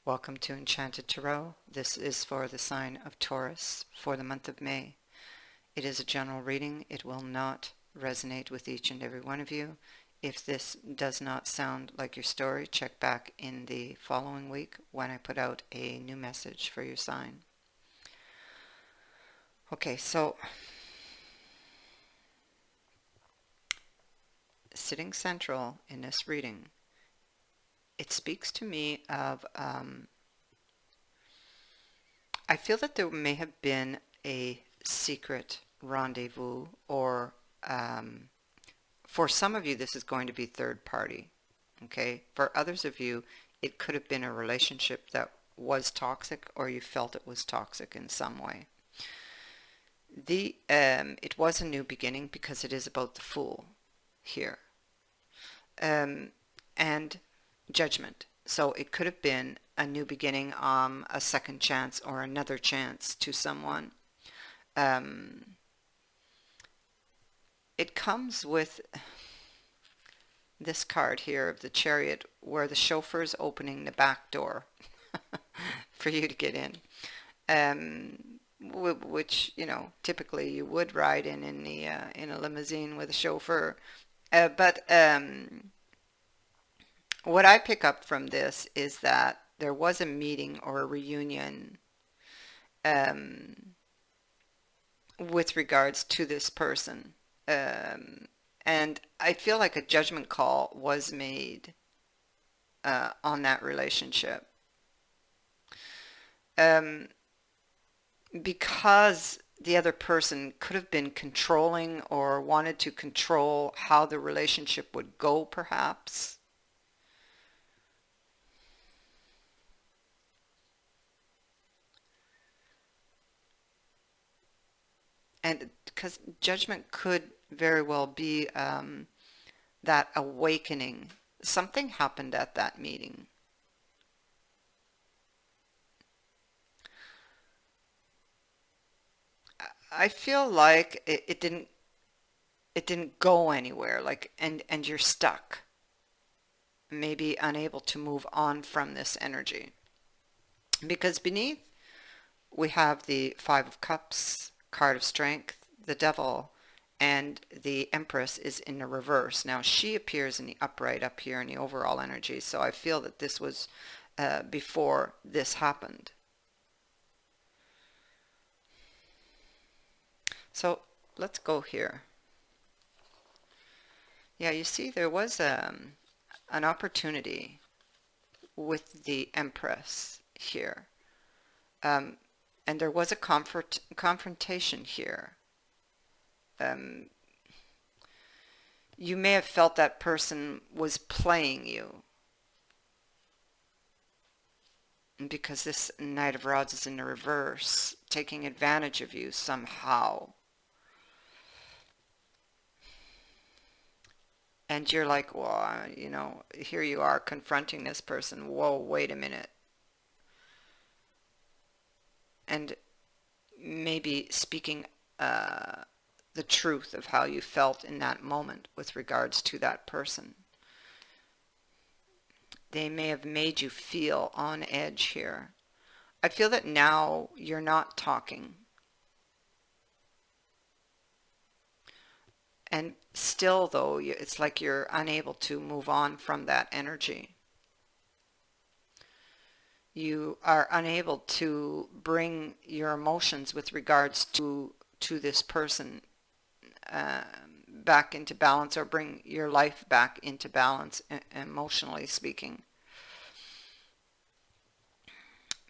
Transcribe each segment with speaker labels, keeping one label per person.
Speaker 1: Welcome to Enchanted Tarot. This is for the sign of Taurus for the month of May. It is a general reading. It will not resonate with each and every one of you. If this does not sound like your story, check back in the following week when I put out a new message for your sign. Okay, so sitting central in this reading, it speaks to me of I feel that there may have been a secret rendezvous, or for some of you, this is going to be third party. Okay, for others of you, it could have been a relationship that was toxic, or you felt it was toxic in some way. It was a new beginning because it is about the Fool here, and Judgment. So it could have been a new beginning, a second chance or another chance to someone. It comes with this card here of the Chariot, where the chauffeur is opening the back door for you to get in, which, you know, typically you would ride in a limousine with a chauffeur. But what I pick up from this is that there was a meeting or a reunion with regards to this person. And I feel like a judgment call was made on that relationship. Because the other person could have been controlling or wanted to control how the relationship would go, perhaps. And because judgment could very well be that awakening. Something happened at that meeting. I feel like it didn't go anywhere, like, and you're stuck, maybe unable to move on from this energy. Because beneath we have the Five of Cups, card of Strength, the Devil, and the Empress is in the reverse. Now she appears in the upright up here in the overall energy, so I feel that this was before this happened. So let's go here. Yeah, you see there was an opportunity with the Empress here. And there was a confrontation here. You may have felt that person was playing you, because this Knight of Rods is in the reverse, taking advantage of you somehow. And you're like, well, you know, here you are confronting this person. Whoa, wait a minute. And maybe speaking the truth of how you felt in that moment with regards to that person. They may have made you feel on edge here. I feel that now you're not talking. And still, though, it's like you're unable to move on from that energy. You are unable to bring your emotions with regards to this person back into balance, or bring your life back into balance, emotionally speaking.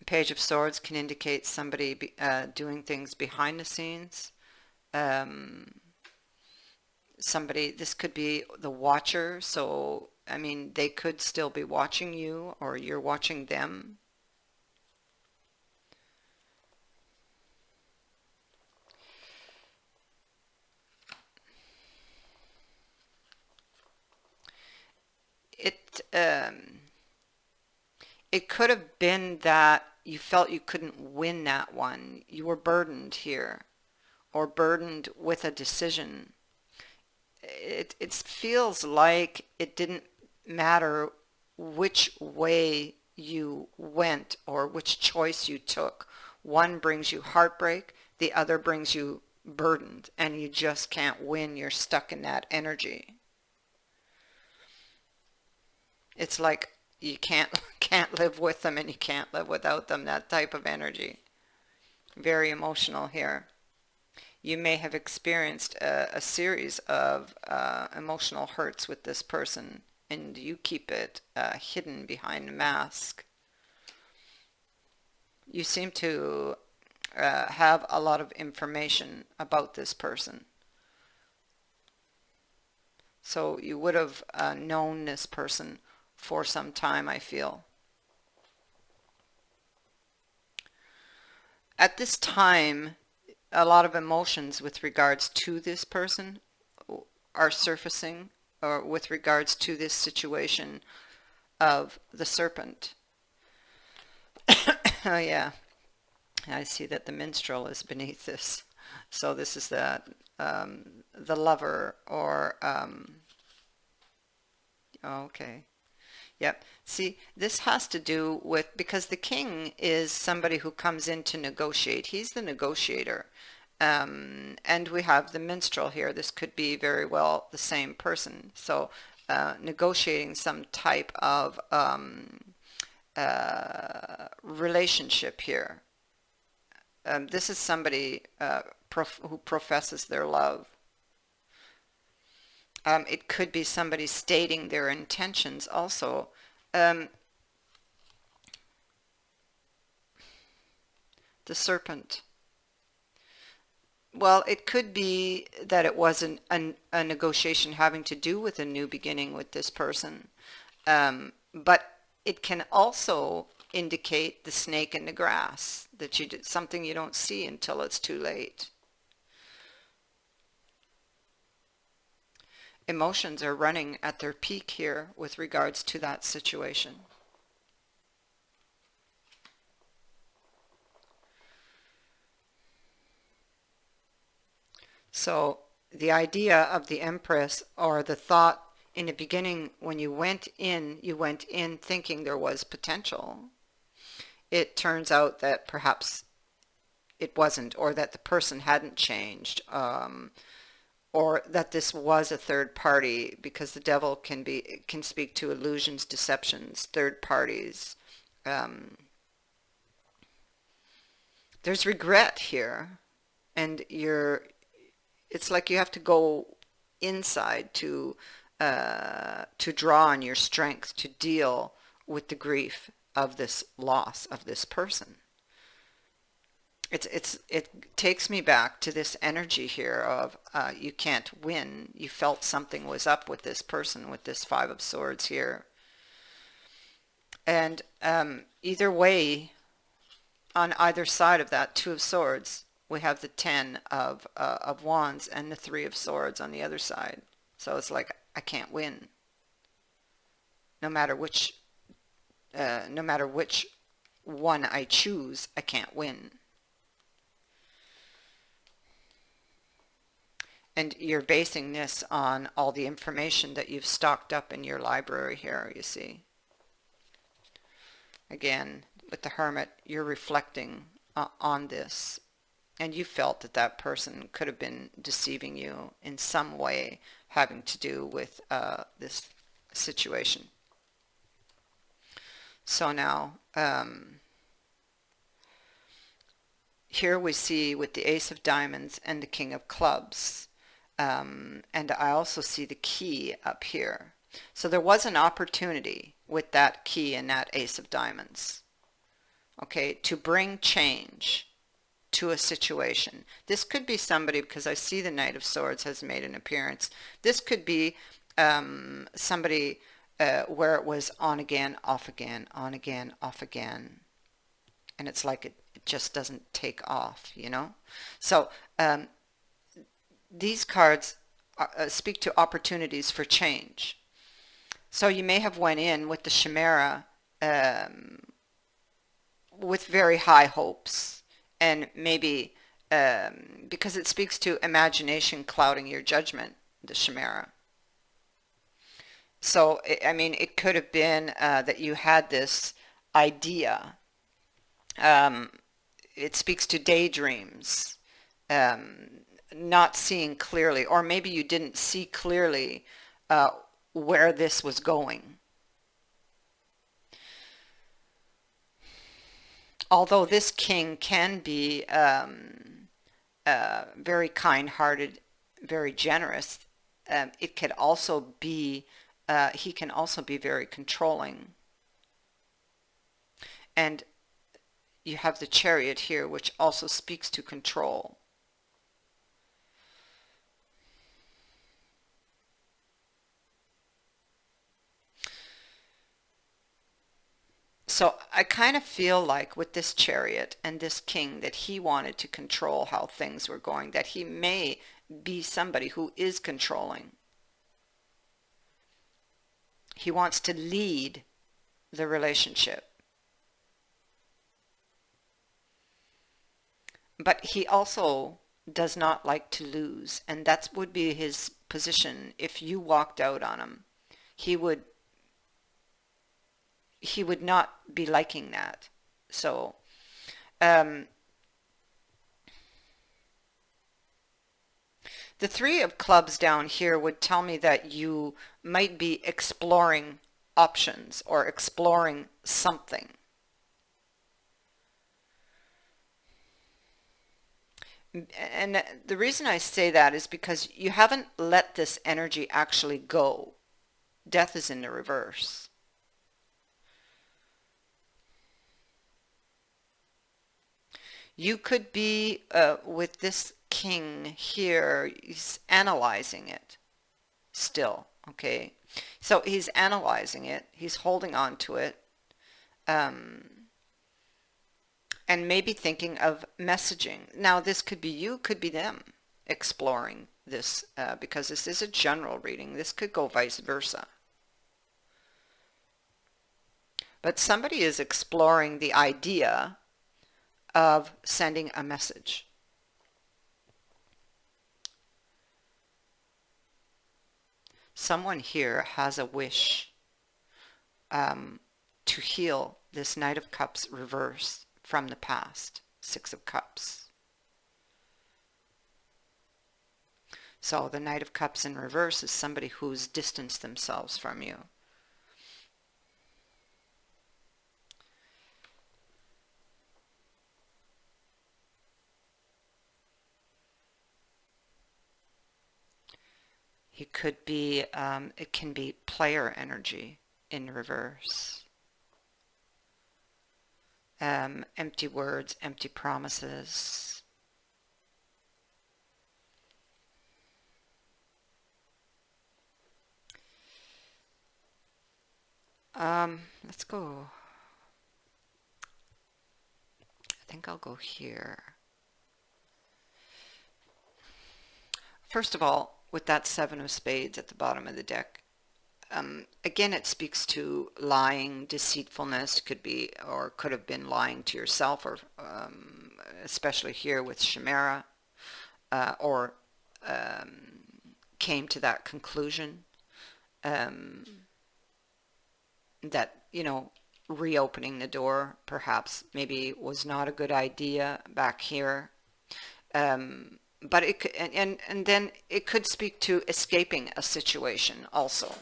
Speaker 1: Page of Swords can indicate somebody doing things behind the scenes. Somebody, this could be the watcher, so I mean they could still be watching you, or you're watching them. It could have been that you felt you couldn't win that one. You were burdened here, or burdened with a decision. It feels like it didn't matter which way you went or which choice you took. One brings you heartbreak, the other brings you burdened, and you just can't win. You're stuck in that energy. It's like you can't live with them and you can't live without them, that type of energy. Very emotional here. You may have experienced a series of emotional hurts with this person, and you keep it hidden behind a mask. You seem to have a lot of information about this person. So you would have known this person for some time, I feel. At this time, a lot of emotions with regards to this person are surfacing, or with regards to this situation of the serpent. Oh yeah, I see that the minstrel is beneath this. So this is the lover, or okay. Yep. See, this has to do with, because the king is somebody who comes in to negotiate. He's the negotiator. And we have the minstrel here. This could be very well the same person. So negotiating some type of relationship here. This is somebody who professes their love. It could be somebody stating their intentions also. The serpent. Well, it could be that it wasn't a negotiation having to do with a new beginning with this person. But it can also indicate the snake in the grass, that you did something you don't see until it's too late. Emotions are running at their peak here with regards to that situation. So the idea of the Empress, or the thought in the beginning when you went in thinking there was potential. It turns out that perhaps it wasn't, or that the person hadn't changed, or that this was a third party, because the devil can speak to illusions, deceptions, third parties. There's regret here, and it's like you have to go inside to draw on your strength to deal with the grief of this loss of this person. It takes me back to this energy here of you can't win. You felt something was up with this person, with this Five of Swords here. And either way, on either side of that Two of Swords, we have the Ten of Wands and the Three of Swords on the other side. So it's like, I can't win. No matter which one I choose, I can't win. And you're basing this on all the information that you've stocked up in your library here, you see. Again, with the Hermit, you're reflecting on this. And you felt that that person could have been deceiving you in some way having to do with this situation. So now, here we see with the Ace of Diamonds and the King of Clubs. And I also see the key up here. So there was an opportunity with that key and that Ace of Diamonds, okay, to bring change to a situation. This could be somebody, because I see the Knight of Swords has made an appearance. This could be somebody where it was on again, off again, on again, off again. And it's like it just doesn't take off, you know? So these cards speak to opportunities for change. So you may have went in with the Chimera with very high hopes, and maybe because it speaks to imagination clouding your judgment, the Chimera. So, I mean, it could have been that you had this idea. Um, it speaks to daydreams, um, not seeing clearly, or maybe you didn't see clearly uh, where this was going. Although this king can be very kind-hearted, very generous, it could also be, he can also be very controlling. And you have the Chariot here, which also speaks to control. So I kind of feel like with this Chariot and this king that he wanted to control how things were going, that he may be somebody who is controlling. He wants to lead the relationship. But he also does not like to lose, and that would be his position if you walked out on him. He would he would not be liking that. So um, the Three of Clubs down here would tell me that you might be exploring options or exploring something. And the reason I say that is because you haven't let this energy actually go. Death is in the reverse. You could be with this king here, he's analyzing it still, okay? So he's analyzing it, he's holding on to it, um, and maybe thinking of messaging. Now, this could be you, could be them exploring this, because this is a general reading. This could go vice versa. But somebody is exploring the idea of sending a message. Someone here has a wish to heal this Knight of Cups reverse from the past, Six of Cups. So the Knight of Cups in reverse is somebody who's distanced themselves from you. It could be, it can be player energy in reverse. Empty words, empty promises. Let's go. I think I'll go here. First of all, with that Seven of Spades at the bottom of the deck, again, it speaks to lying, deceitfulness, could be, or could have been lying to yourself, or especially here with Chimera, or came to that conclusion that, you know, reopening the door perhaps maybe was not a good idea back here. But it could, and then it could speak to escaping a situation also.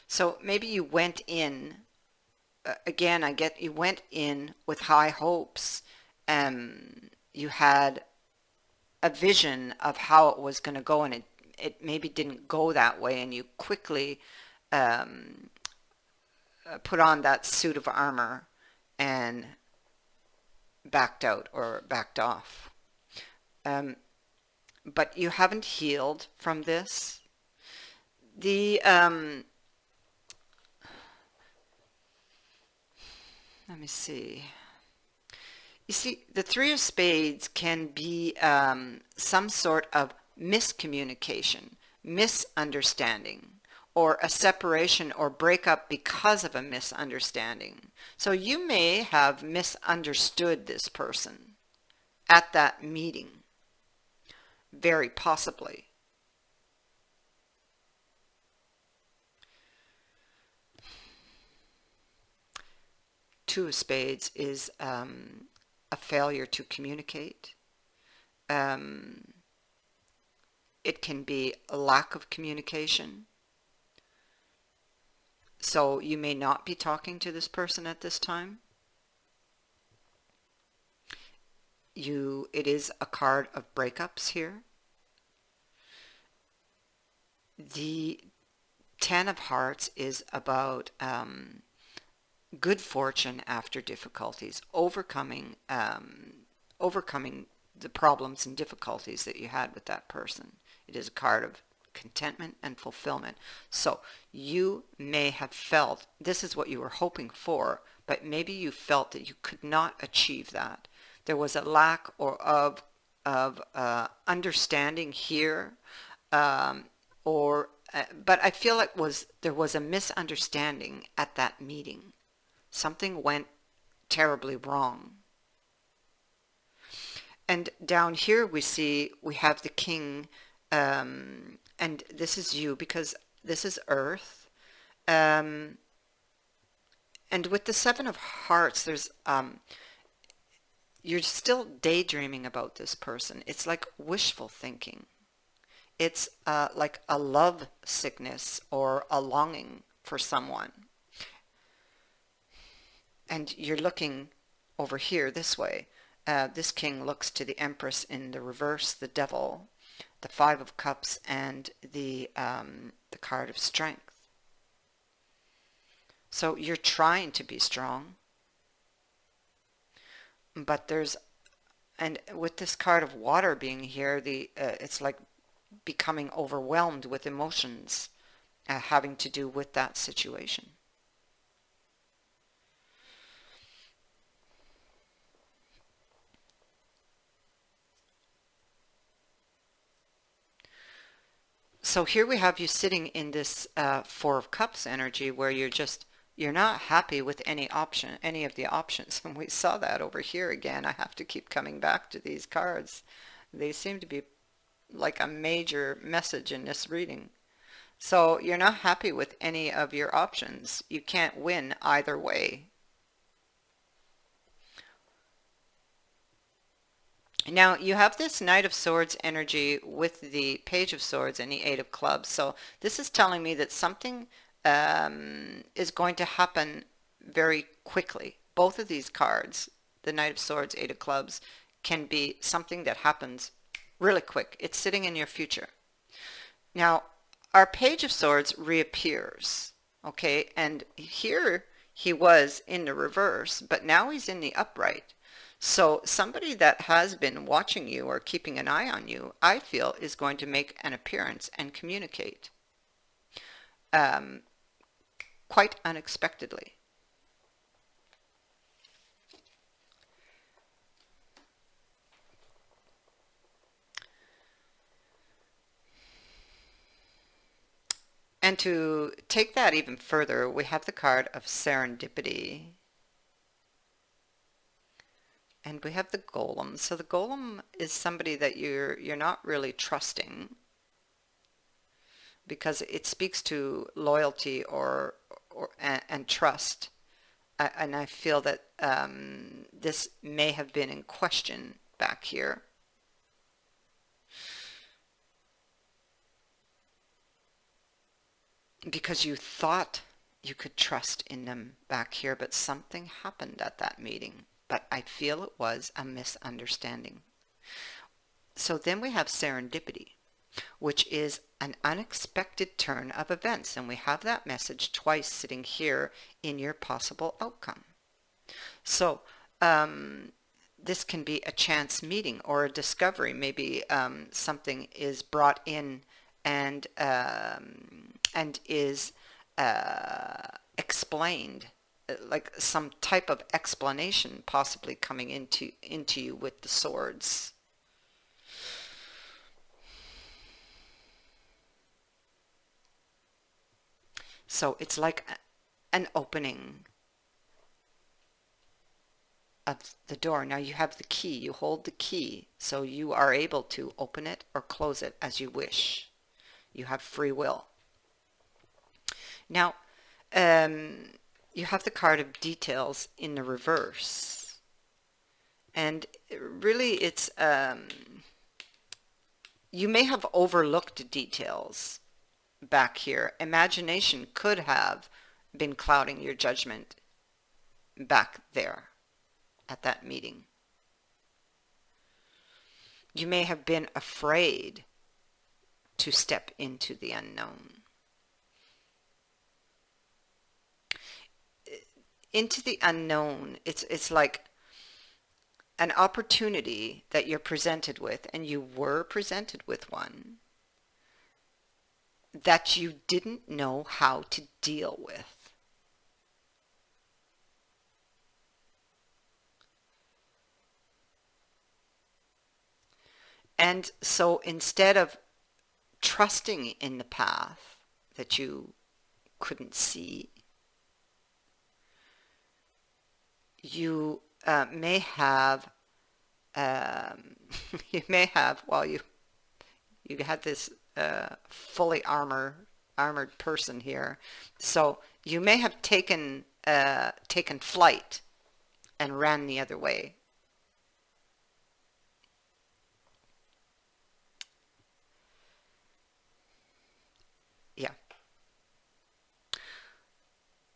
Speaker 1: So maybe you went in, again, I get you went in with high hopes. You had a vision of how it was going to go, and it maybe didn't go that way, and you quickly put on that suit of armor and backed out or backed off. But you haven't healed from this. The let me see. You see, the Three of Spades can be some sort of miscommunication, misunderstanding, or a separation or breakup because of a misunderstanding. So you may have misunderstood this person at that meeting, very possibly. Two of Spades is a failure to communicate. Um, it can be a lack of communication. So you may not be talking to this person at this time. It is a card of breakups here. The Ten of Hearts is about good fortune after difficulties, overcoming the problems and difficulties that you had with that person. It is a card of contentment and fulfillment. So you may have felt this is what you were hoping for, but maybe you felt that you could not achieve that. There was a lack of understanding here, or but I feel like there was a misunderstanding at that meeting. Something went terribly wrong. And down here we have the King, and this is you because this is Earth. And with the Seven of Hearts, you're still daydreaming about this person. It's like wishful thinking. It's like a love sickness or a longing for someone. And you're looking over here this way. This King looks to the Empress in the reverse, the Devil, the Five of Cups, and the card of Strength. So you're trying to be strong, but and with this card of Water being here, it's like becoming overwhelmed with emotions having to do with that situation. So here we have you sitting in this Four of Cups energy where you're not happy with any of the options. And we saw that over here again. I have to keep coming back to these cards. They seem to be like a major message in this reading. So you're not happy with any of your options. You can't win either way. Now you have this Knight of Swords energy with the Page of Swords and the Eight of Clubs. So this is telling me that something is going to happen very quickly. Both of these cards, the Knight of Swords, Eight of Clubs, can be something that happens really quick. It's sitting in your future. Now, our Page of Swords reappears, okay? And here he was in the reverse, but now he's in the upright. So somebody that has been watching you or keeping an eye on you, I feel, is going to make an appearance and communicate quite unexpectedly. And to take that even further, we have the card of Serendipity. And we have the Golem. So the Golem is somebody that you're not really trusting because it speaks to loyalty and trust. And I feel that this may have been in question back here. Because you thought you could trust in them back here, but something happened at that meeting. But I feel it was a misunderstanding. So then we have Serendipity, which is an unexpected turn of events. And we have that message twice sitting here in your possible outcome. So this can be a chance meeting or a discovery. Maybe something is brought in and is explained, like some type of explanation possibly coming into you with the swords. So it's like an opening of the door. Now you have the key, you hold the key, so you are able to open it or close it as you wish. You have free will. Now, you have the card of details in the reverse. And really it's, you may have overlooked details back here. Imagination could have been clouding your judgment back there at that meeting. You may have been afraid to step into the unknown. Into the unknown, it's like an opportunity that you're presented with, and you were presented with one that you didn't know how to deal with. And so instead of trusting in the path that you couldn't see, you may have you may have, well, you had this fully armored person here, so you may have taken flight and ran the other way. Yeah.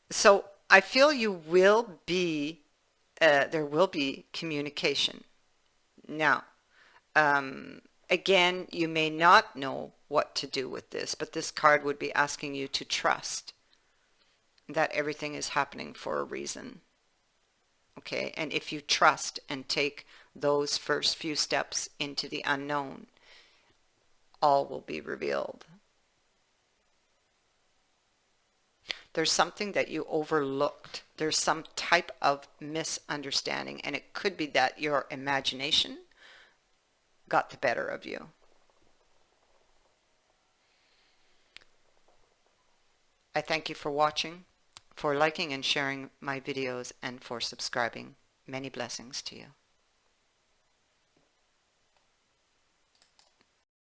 Speaker 1: So I feel you will be there will be communication. Now, again, you may not know what to do with this, but this card would be asking you to trust that everything is happening for a reason. Okay, and if you trust and take those first few steps into the unknown, all will be revealed. There's something that you overlooked. There's some type of misunderstanding, and it could be that your imagination got the better of you. I thank you for watching, for liking and sharing my videos, and for subscribing. Many blessings to you.